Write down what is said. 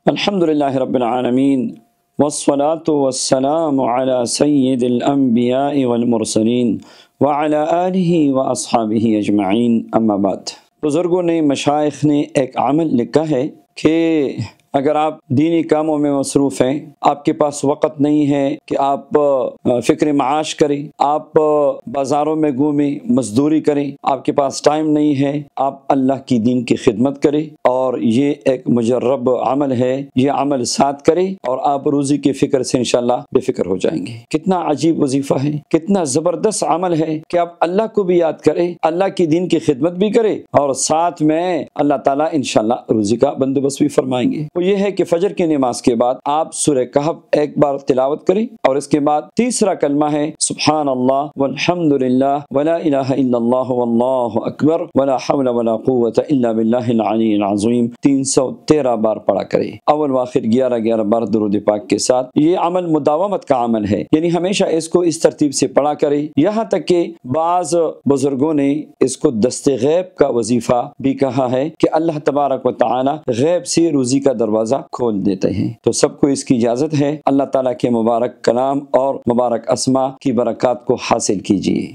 الحمدللہ رب العالمین والصلاة والسلام علی سید الانبیاء والمرسلین وعلی آلہ واصحابہ اجمعین، اما بعد۔ بزرگوں نے، مشائخ نے ایک عمل لکھا ہے کہ اگر آپ دینی کاموں میں مصروف ہیں، آپ کے پاس وقت نہیں ہے کہ آپ فکر معاش کریں، آپ بازاروں میں گھومیں، مزدوری کریں، آپ کے پاس ٹائم نہیں ہے، آپ اللہ کی دین کی خدمت کریں، اور یہ ایک مجرب عمل ہے، یہ عمل ساتھ کریں اور آپ روزی کی فکر سے انشاءاللہ بے فکر ہو جائیں گے۔ کتنا عجیب وظیفہ ہے، کتنا زبردست عمل ہے کہ آپ اللہ کو بھی یاد کریں، اللہ کی دین کی خدمت بھی کریں، اور ساتھ میں اللہ تعالیٰ انشاءاللہ روزی کا بندوبست بھی فرمائیں گے۔ وہ یہ ہے کہ فجر کی نماز کے بعد آپ سورہ کہف ایک بار تلاوت کریں، اور اس کے بعد تیسرا کلمہ ہے سبحان اللہ والحمد للہ ولا الہ الا اللہ واللہ اکبر ولا حول ولا قوة الا باللہ العلی العظیم 313 بار پڑھا کریں، اول واخر 11 بار درود پاک کے ساتھ۔ یہ عمل مداومت کا عمل ہے، یعنی ہمیشہ اس کو اس ترتیب سے پڑھا کریں، یہاں تک کہ بعض بزرگوں نے اس کو دست غیب کا وظیفہ بھی کہا ہے کہ اللہ تبارک و تعالی غیب سے روزی کا دروازہ کھول دیتے ہیں۔ تو سب کو اس کی اجازت ہے، اللہ تعالیٰ کے مبارک کلام اور مبارک اسماء کی برکات کو حاصل کیجیے۔